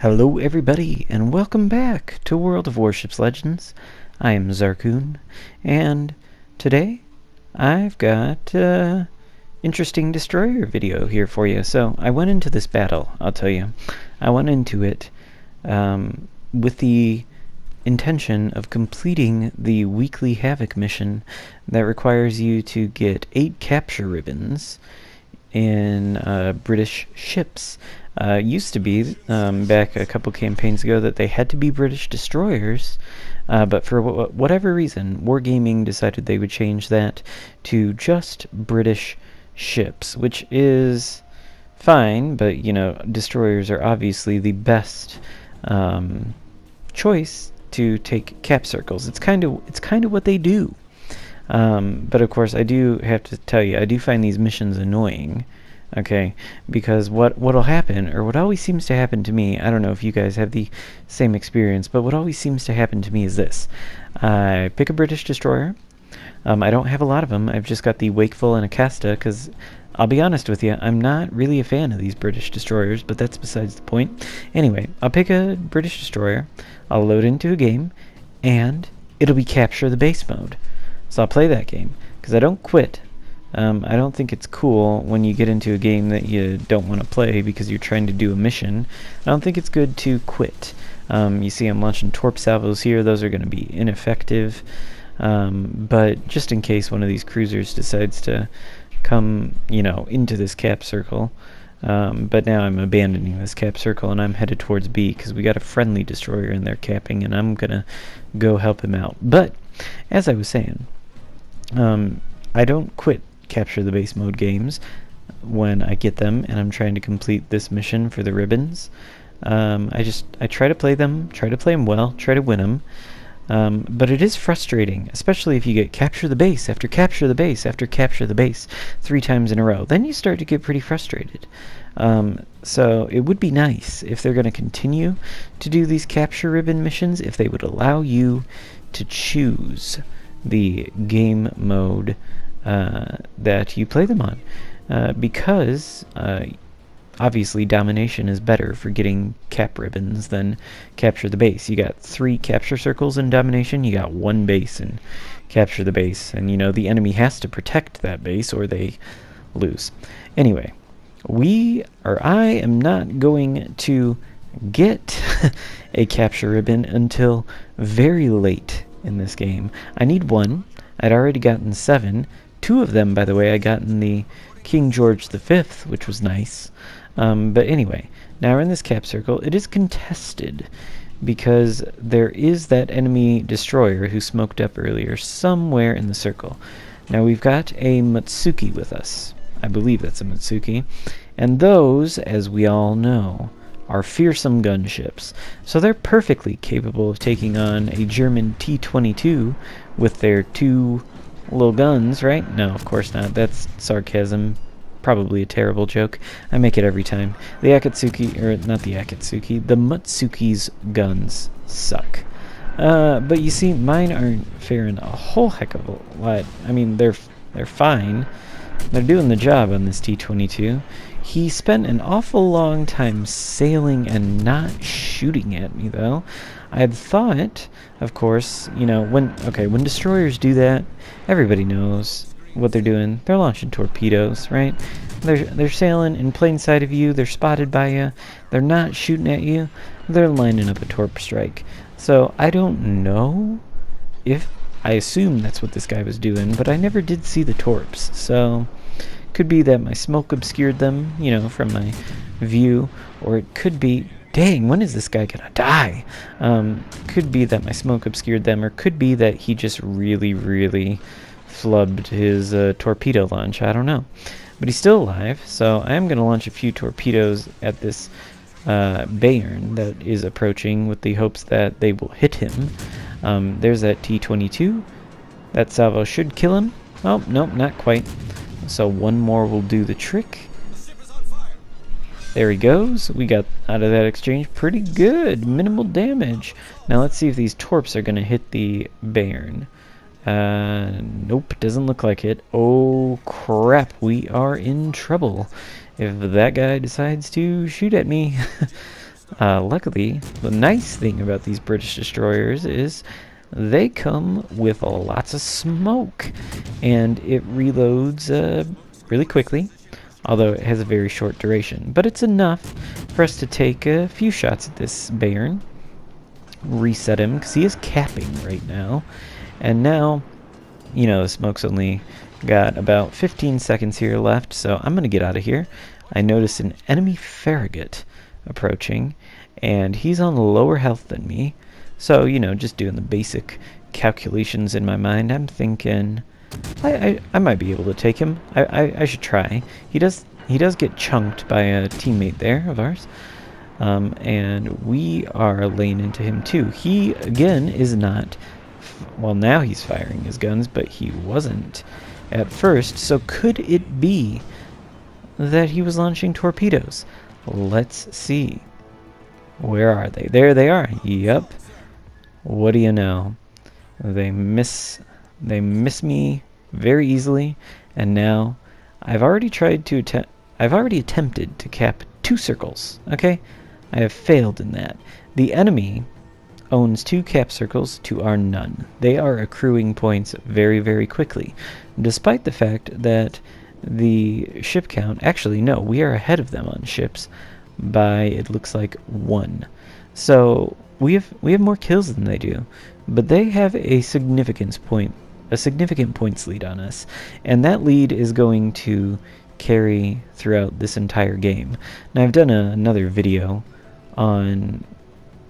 Hello everybody, and welcome back to World of Warships Legends. I am Zarkoon, and today I've got interesting destroyer video here for you. So I went into this battle, I'll tell you. I went into it with the intention of completing the weekly Havoc mission that requires you to get 8 capture ribbons in British ships. Used to be, back a couple campaigns ago, that they had to be British destroyers, but for whatever reason, Wargaming decided they would change that to just British ships, which is fine, but, you know, destroyers are obviously the best choice to take cap circles. It's kind of what they do. But of course, I do have to tell you, I do find these missions annoying. Okay, because what'll happen, or what always seems to happen to me, I don't know if you guys have the same experience, but what always seems to happen to me is this. I pick a British destroyer. I don't have a lot of them. I've just got the Wakeful and Acasta, because I'll be honest with you, I'm not really a fan of these British destroyers, but that's besides the point. Anyway, I'll pick a British destroyer, I'll load into a game, and it'll be capture the base mode. So I'll play that game, because I don't quit. I don't think it's cool when you get into a game that you don't want to play because you're trying to do a mission. I don't think it's good to quit. You see I'm launching torp salvos here. Those are going to be ineffective. But just in case one of these cruisers decides to come, you know, into this cap circle. But now I'm abandoning this cap circle and I'm headed towards B because we got a friendly destroyer in there capping, and I'm going to go help him out. But as I was saying, I don't quit capture the base mode games when I get them and I'm trying to complete this mission for the ribbons. I try to play them well, try to win them. But it is frustrating, especially if you get capture the base after capture the base after capture the base 3 times in a row. Then you start to get pretty frustrated. So it would be nice if they're going to continue to do these capture ribbon missions, if they would allow you to choose the game mode that you play them on, because obviously domination is better for getting cap ribbons than capture the base. You got 3 capture circles in domination, you got 1 base in capture the base, and you know the enemy has to protect that base or they lose. Anyway, I am not going to get a capture ribbon until very late in this game. I need 1. I'd already gotten 7. 2 of them, by the way, I got in the King George V, which was nice. But anyway, now we're in this cap circle. It is contested because there is that enemy destroyer who smoked up earlier somewhere in the circle. Now we've got a Matsuki with us. I believe that's a Matsuki. And those, as we all know, are fearsome gunships. So they're perfectly capable of taking on a German T-22 with their 2 little guns, right? No, of course not. That's sarcasm. Probably a terrible joke. I make it every time. The Akatsuki, or not the Akatsuki, the Matsuki's guns suck. But you see, mine aren't faring a whole heck of a lot. I mean, they're fine. They're doing the job on this T-22. He spent an awful long time sailing and not shooting at me, though. I had thought, of course, you know, when destroyers do that, everybody knows what they're doing. They're launching torpedoes, right? They're sailing in plain sight of you. They're spotted by you. They're not shooting at you. They're lining up a torp strike. So I don't know if... I assume that's what this guy was doing, but I never did see the torps. So could be that my smoke obscured them, you know, from my view, or it could be... Dang, when is this guy gonna die? Could be that my smoke obscured them, or could be that he just really, really flubbed his torpedo launch. I don't know. But he's still alive, so I am gonna launch a few torpedoes at this Bayern that is approaching with the hopes that they will hit him. There's that T-22. That salvo should kill him. Oh, nope, not quite. So 1 more will do the trick. There he goes. We got out of that exchange pretty good. Minimal damage. Now let's see if these torps are going to hit the Bayern. Nope, doesn't look like it. Oh, crap. We are in trouble if that guy decides to shoot at me. Luckily, the nice thing about these British destroyers is they come with lots of smoke, and it reloads really quickly, although it has a very short duration. But it's enough for us to take a few shots at this Bayern, reset him, because he is capping right now. And now, you know, the smoke's only got about 15 seconds here left, so I'm going to get out of here. I notice an enemy Farragut approaching, and he's on lower health than me. So, you know, just doing the basic calculations in my mind, I'm thinking I might be able to take him. I should try. He does get chunked by a teammate there of ours. And we are laying into him too. He, again, is not... Well, now he's firing his guns, but he wasn't at first. So could it be that he was launching torpedoes? Let's see. Where are they? There they are. Yep. What do you know? They miss me very easily, and now I've already attempted to cap 2 circles. Okay? I have failed in that. The enemy owns 2 cap circles to our none. They are accruing points very, very quickly, despite the fact that the ship count... Actually, no, we are ahead of them on ships by, it looks like, 1. So we have more kills than they do, but they have a significant points lead on us, and that lead is going to carry throughout this entire game. Now, I've done another video on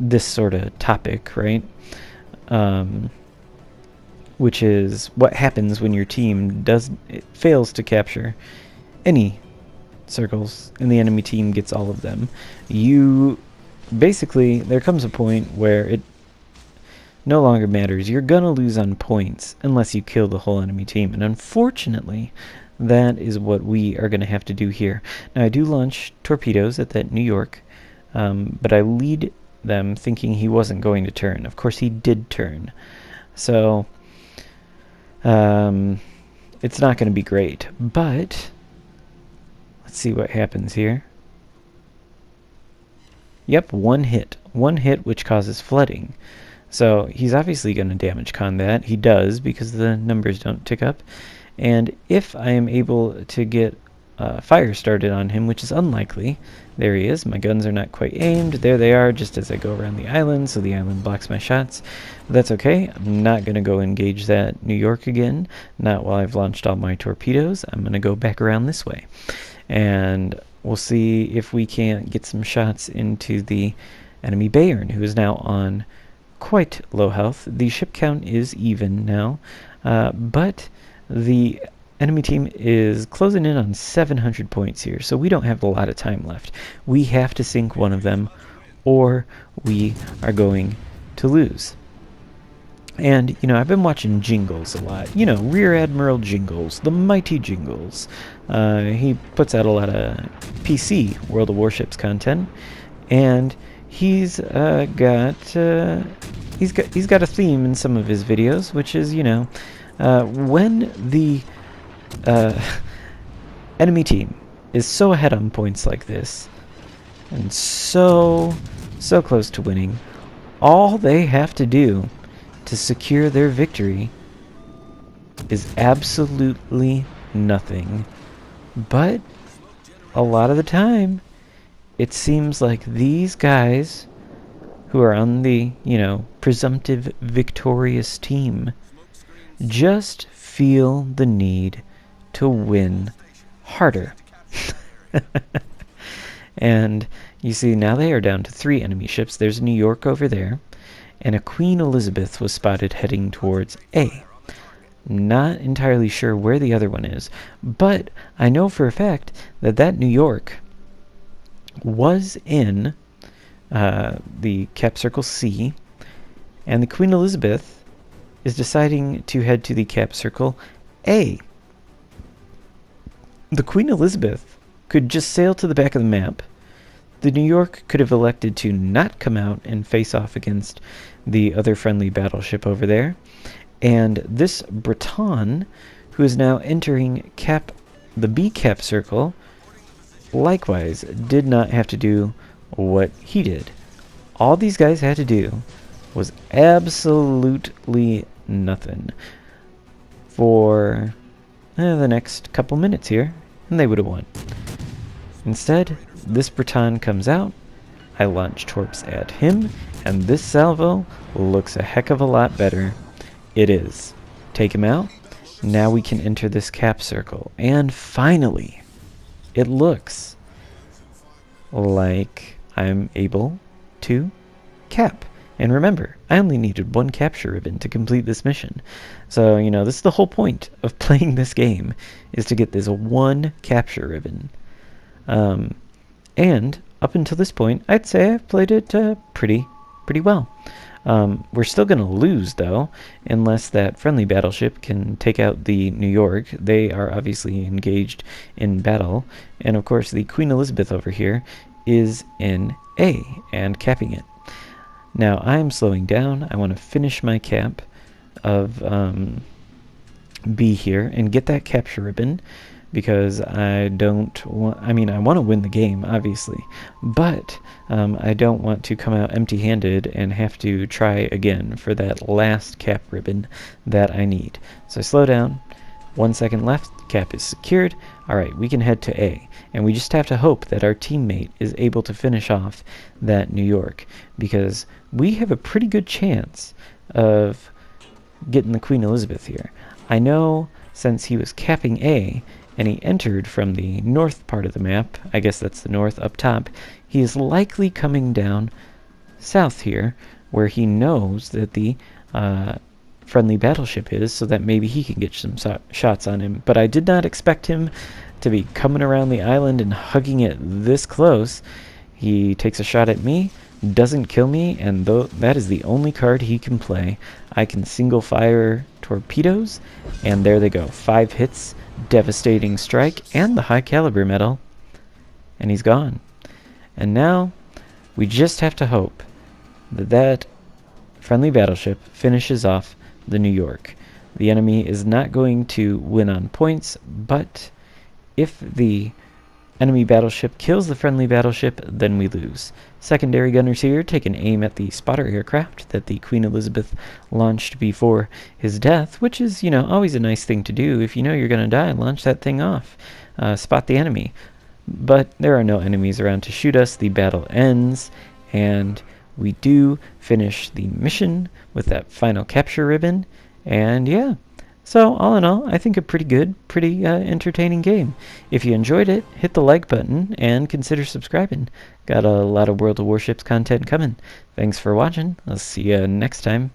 this sort of topic, right? Which is what happens when your team fails to capture any circles and the enemy team gets all of them. Basically, there comes a point where it no longer matters. You're gonna lose on points unless you kill the whole enemy team, and unfortunately, that is what we are gonna have to do here. Now, I do launch torpedoes at that New York, but I lead them thinking he wasn't going to turn. Of course, he did turn. So, it's not going to be great. But, let's see what happens here. Yep, one hit. One hit which causes flooding. So, he's obviously going to damage con that. He does, because the numbers don't tick up. And if I am able to get fire started on him, which is unlikely. There he is. My guns are not quite aimed. There they are, just as I go around the island, so the island blocks my shots. But that's okay. I'm not going to go engage that New York again. Not while I've launched all my torpedoes. I'm going to go back around this way. And we'll see if we can't get some shots into the enemy Bayern, who is now on quite low health. The ship count is even now, but the enemy team is closing in on 700 points here, so we don't have a lot of time left. We have to sink one of them, or we are going to lose. And, you know, I've been watching Jingles a lot. You know, Rear Admiral Jingles, the mighty Jingles. He puts out a lot of PC World of Warships content, and he's got a theme in some of his videos, which is, you know, when the enemy team is so ahead on points like this and so close to winning, all they have to do to secure their victory is absolutely nothing. But a lot of the time it seems like these guys who are on the, you know, presumptive victorious team just feel the need to win harder. And you see, now they are down to 3 enemy ships. There's a New York over there, and a Queen Elizabeth was spotted heading towards A. Not entirely sure where the other one is, but I know for a fact that that New York was in the Cap Circle C, and the Queen Elizabeth is deciding to head to the Cap Circle A. The Queen Elizabeth could just sail to the back of the map. The New York could have elected to not come out and face off against the other friendly battleship over there. And this Breton, who is now entering the B Cap Circle, likewise did not have to do what he did. All these guys had to do was absolutely nothing for the next couple minutes here, and they would have won. Instead, this Breton comes out, I launch torps at him, and this salvo looks a heck of a lot better. It is. Take him out. Now we can enter this cap circle, and finally, it looks like I'm able to cap. And remember, I only needed one capture ribbon to complete this mission. So, you know, this is the whole point of playing this game, is to get this one capture ribbon. And up until this point, I'd say I've played it pretty well. We're still going to lose, though, unless that friendly battleship can take out the New York. They are obviously engaged in battle. And, of course, the Queen Elizabeth over here is in A and capping it. Now, I'm slowing down. I want to finish my cap of B here and get that capture ribbon, because I don't want, I want to win the game, obviously, but I don't want to come out empty-handed and have to try again for that last cap ribbon that I need. So I slow down, 1 second left, cap is secured. Alright, we can head to A, and we just have to hope that our teammate is able to finish off that New York, because we have a pretty good chance of getting the Queen Elizabeth here. I know since he was capping A, and he entered from the north part of the map, I guess that's the north up top, he is likely coming down south here, where he knows that the friendly battleship is, so that maybe he can get some shots on him. But I did not expect him to be coming around the island and hugging it this close. He takes a shot at me, doesn't kill me, and that is the only card he can play. I can single fire torpedoes, and there they go. 5 hits, devastating strike, and the high caliber medal, and he's gone. And now we just have to hope that that friendly battleship finishes off the New York. The enemy is not going to win on points, but if the enemy battleship kills the friendly battleship, then we lose. Secondary gunners here take an aim at the spotter aircraft that the Queen Elizabeth launched before his death, which is, you know, always a nice thing to do. If you know you're going to die, launch that thing off. Spot the enemy. But there are no enemies around to shoot us. The battle ends, and we do finish the mission with that final capture ribbon. And yeah, so all in all, I think a pretty good, pretty entertaining game. If you enjoyed it, hit the like button and consider subscribing. Got a lot of World of Warships content coming. Thanks for watching. I'll see you next time.